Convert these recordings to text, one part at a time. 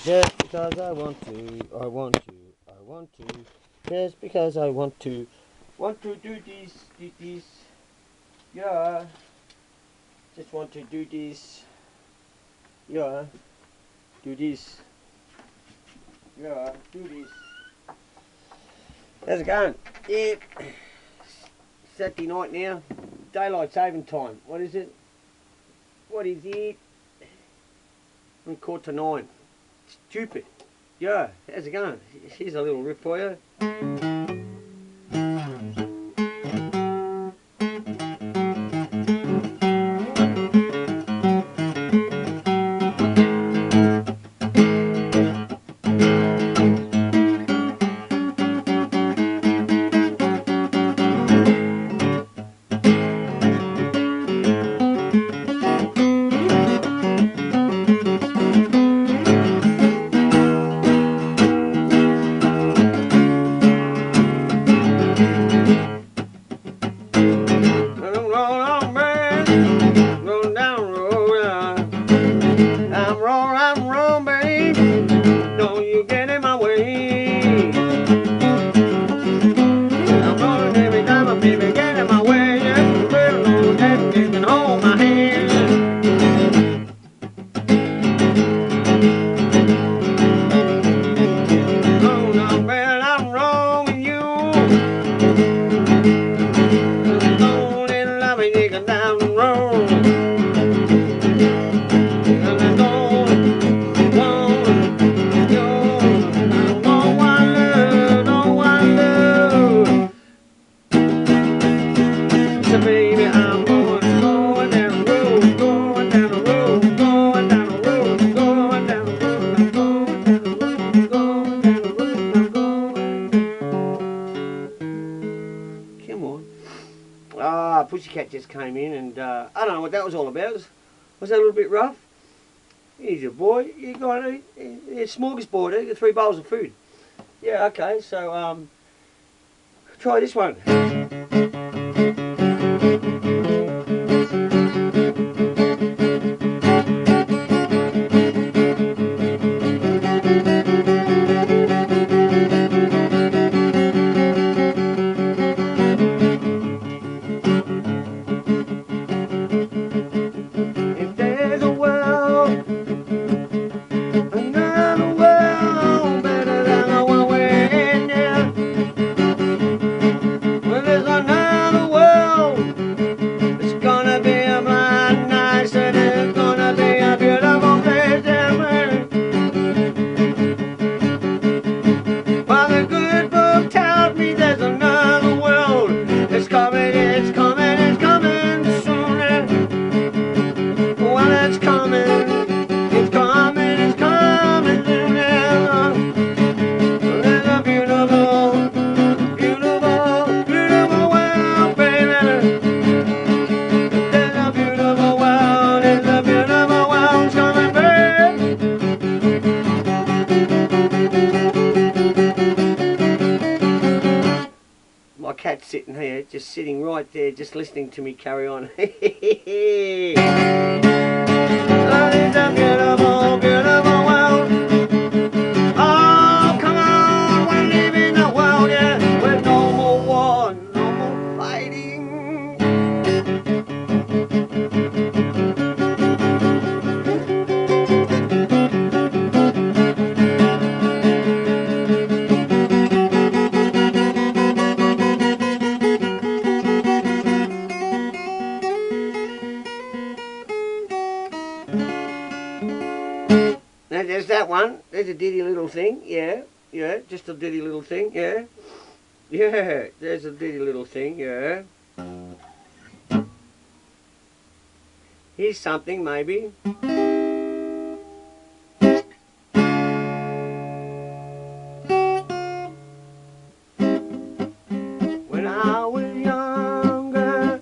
Just because I want to, I want to, I want to. Just because I want to do this, yeah. Just want to do this, yeah. Do this, yeah. Do this. How's it going? Yeah. Saturday night now. Daylight saving time. What is it? What is it? I'm 8:45. Stupid. Yeah, how's it going? Here's a little riff for you. I'm wrong, babe. Don't you get in my way. I'm rolling every time my baby get in my way. Yeah, well, no, that you can hold my hand. Oh, no, well, I'm wrong with you. I'm in love and you can down the road. Baby, I'm going down the road, going down the road, going down the road, going down the road, I'm going down the road, going down the road, I'm going. Come on. Ah, Pussycat just came in and I don't know what that was all about. Was that a little bit rough? Here's your boy. You got a smorgasbord, you got 3 bowls of food. Yeah, okay, so try this one. My cat's sitting here, just sitting right there, just listening to me carry on. Oh, it's a beautiful, beautiful world. Oh, come on, we're living in a world, yeah, with no more war, no more fighting. Now there's that one. There's a ditty little thing. Yeah, yeah, just a ditty little thing. Yeah, yeah. There's a ditty little thing. Yeah. Here's something maybe. When I was younger,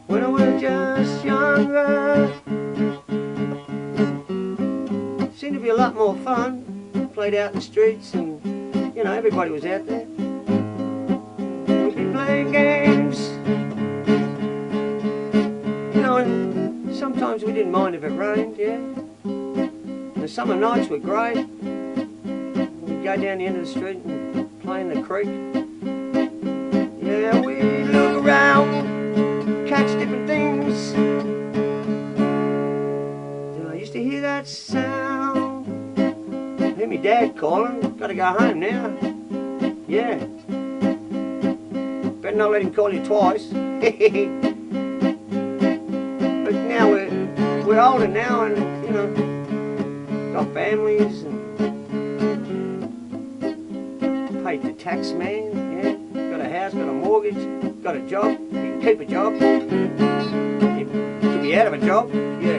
when I was just younger. Seemed to be a lot more fun. Played out in the streets and, you know, everybody was out there. We'd be playing games. You know, and sometimes we didn't mind if it rained, yeah. The summer nights were great. We'd go down the end of the street and play in the creek. Yeah, we'd look around, catch different things. And I used to hear that sound. I hear me dad calling, gotta go home now. Yeah. Better not let him call you twice. But now we're older now, and you know, got families and paid the tax man, yeah, got a house, got a mortgage, got a job, you can keep a job, you could be out of a job, yeah.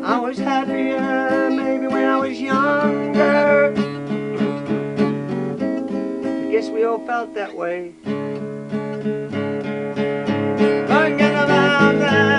I was happier maybe when I was younger. I guess we all felt that way. Forget about that.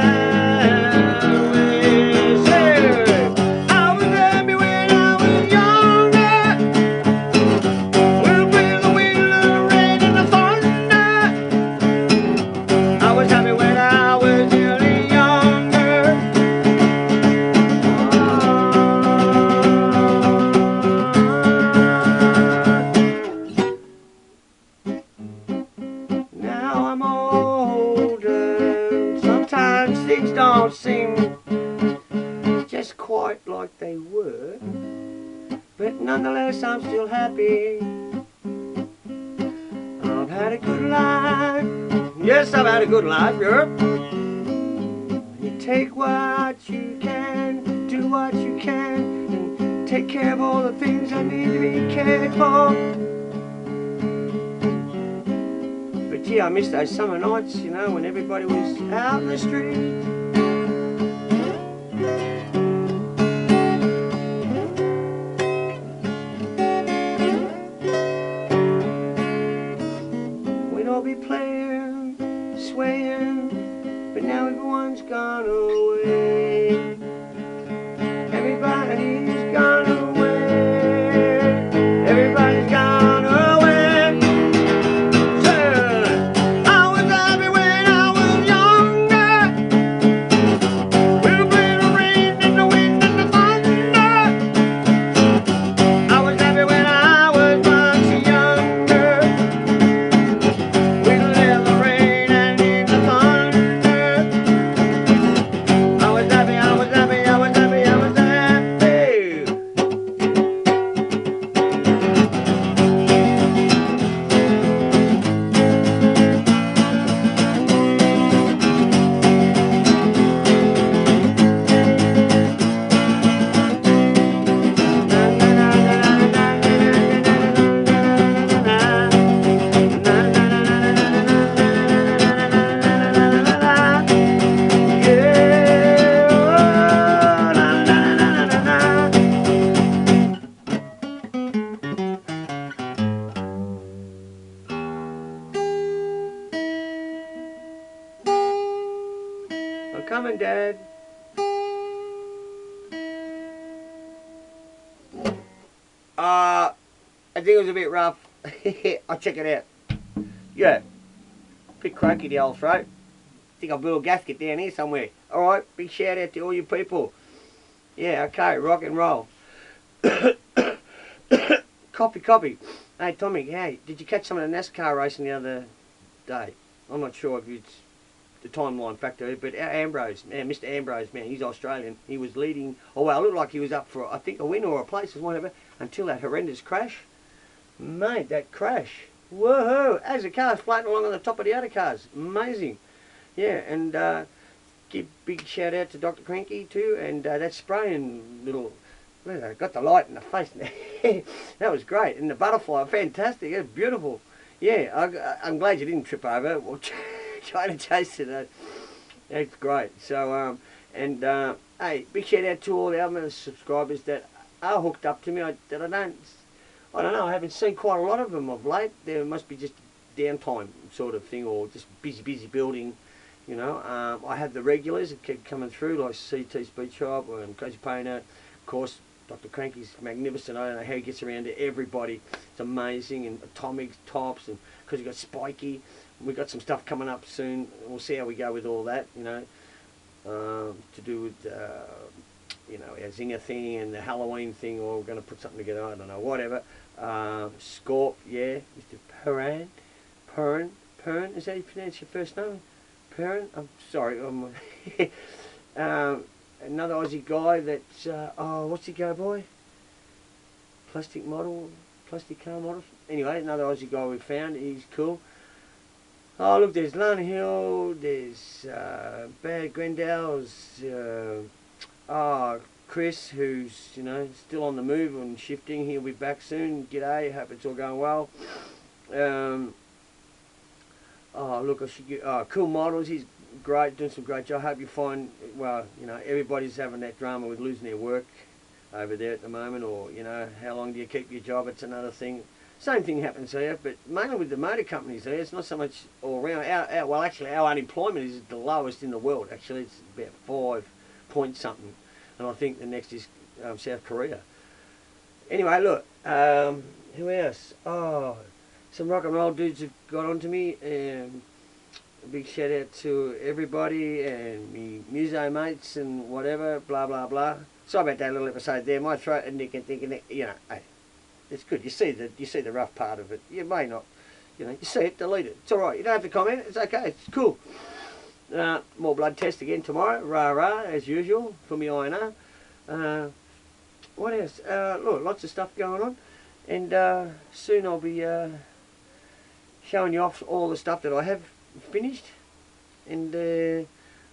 Things don't seem just quite like they were, but nonetheless I'm still happy. I've had a good life. Yes, I've had a good life, yeah. You take what you can, do what you can, and take care of all the things that need to be cared for. But gee, I miss those summer nights, you know, when everybody was out in the street. We'd all be playing, swaying, but now everyone's gone away. Everybody's gone away. Everybody's gone away. I'm coming, Dad. I think it was a bit rough. I'll check it out. Yeah. Bit croaky, the old throat. Think I'll build a gasket down here somewhere. Alright, big shout out to all you people. Yeah, okay, rock and roll. Copy. Hey, Tommy, hey, did you catch some of the NASCAR racing the other day? I'm not sure if it's the timeline factor, but our Ambrose, man, Mr. Ambrose, man, he's Australian. He was leading, oh well, it looked like he was up for, I think, a win or a place or whatever, until that horrendous crash. Mate, that crash. Woohoo! As the car's floating along on the top of the other cars. Amazing. Yeah, and give big shout out to Dr. Cranky too, and that spraying little, look at that, got the light in the face. That was great. And the butterfly, fantastic. It was beautiful. Yeah, I'm glad you didn't trip over. Well, trying to chase it. That's great. So, hey, big shout out to all the other subscribers that are hooked up to me. I don't know, I haven't seen quite a lot of them of late. There must be just downtime sort of thing, or just busy building, you know. I have the regulars that keep coming through, like CT Speed Shop and Crazy Painter. Of course, Dr. Cranky's magnificent. I don't know how he gets around to everybody. It's amazing. And Atomics, Tops, and because you've got Spiky. We've got some stuff coming up soon. We'll see how we go with all that, you know, to do with, you know, our Zinger thing and the Halloween thing, or we're going to put something together, I don't know, whatever. Scorp, yeah, Mr. Perrin, is that how you pronounce your first name? Perrin? I'm sorry. Another Aussie guy that's, what's he go by? Plastic car model. Anyway, another Aussie guy we found, he's cool. Oh look, there's Lon Hill, there's Bad Grendale's, Chris, who's, you know, still on the move and shifting. He'll be back soon. G'day, hope it's all going well. Look, I should get, Cool Models, he's great, doing some great job. I hope you find, well, you know, everybody's having that drama with losing their work over there at the moment, or, you know, how long do you keep your job? It's another thing. Same thing happens here, but mainly with the motor companies there, it's not so much all around. Well, actually, our unemployment is the lowest in the world. Actually, it's about 5 point something, and I think the next is South Korea. Anyway, look, who else? Oh, some rock and roll dudes have got onto me, and a big shout out to everybody and me muso mates and whatever, blah blah blah. Sorry about that little episode there. My throat and neck and thinking, you know, hey, it's good. You see the rough part of it. You may not, you know, you see it, delete it. It's all right. You don't have to comment. It's okay. It's cool. More blood test again tomorrow. Rah rah as usual for me INR. What else? Look, lots of stuff going on, and soon I'll be showing you off all the stuff that I have finished. And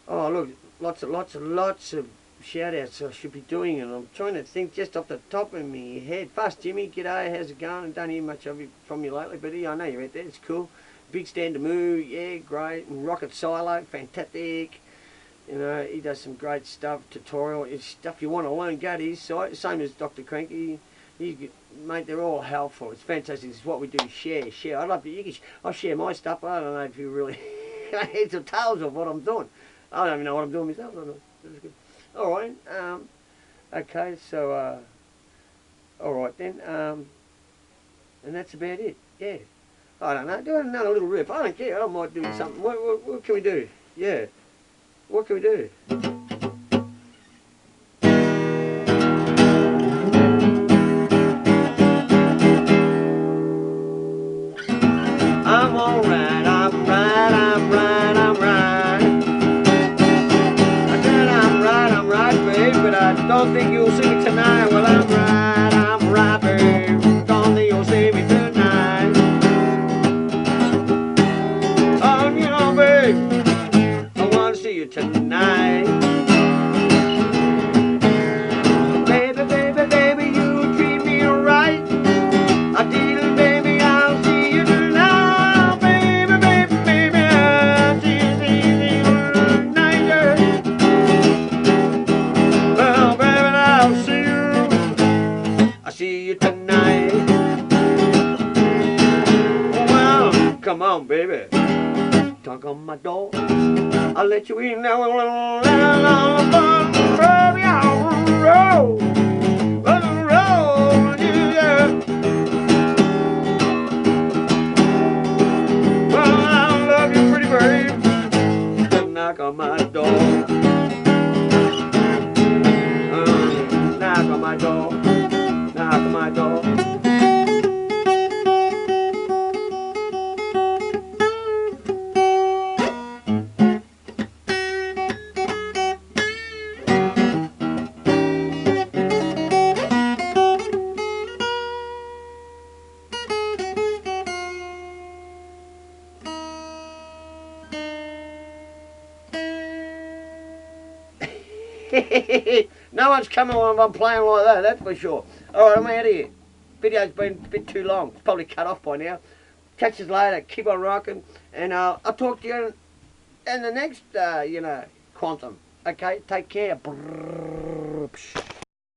oh look, lots of shout outs I should be doing, and I'm trying to think just off the top of my head. Fast Jimmy, g'day, how's it going? I don't hear much of you from you lately, but yeah, I know you're out there, it's cool. Big Stand to Moo, yeah, great. And Rocket Silo, fantastic. You know, he does some great stuff, tutorial, it's stuff you want to learn, go to his site. Same as Dr. Cranky. Mate, they're all helpful. It's fantastic. It's what we do, share. I'd love to, I'll share my stuff. I don't know if you really heads or tails of what I'm doing. I don't even know what I'm doing myself. I don't know. It's good. Alright, okay, so, alright then, and that's about it, yeah. I don't know, do another little riff, I don't care, I might do something. What can we do? Yeah, what can we do? I'm alright, I'm right, I'm right, I'm right. But I don't think you'll see me tonight. Well, I'm right, babe. Don't think you'll see me tonight. Oh, you know, babe, I want to see you tonight. Baby, you treat me right. I did, baby, I'll see you tonight. Baby, I'll see you tonight, girl. See you tonight. Well, come on, baby. Knock on my door. I'll let you in now. Baby, I'll roll. Yeah. Well, I love you, pretty babe. Knock on my door. Knock on my door. Knock on my door. No one's coming when I'm playing like that, that's for sure. Alright, I'm out of here. Video's been a bit too long. It's probably cut off by now. Catch us later. Keep on rocking. And I'll talk to you in the next, you know, quantum. Okay, take care. Brrr,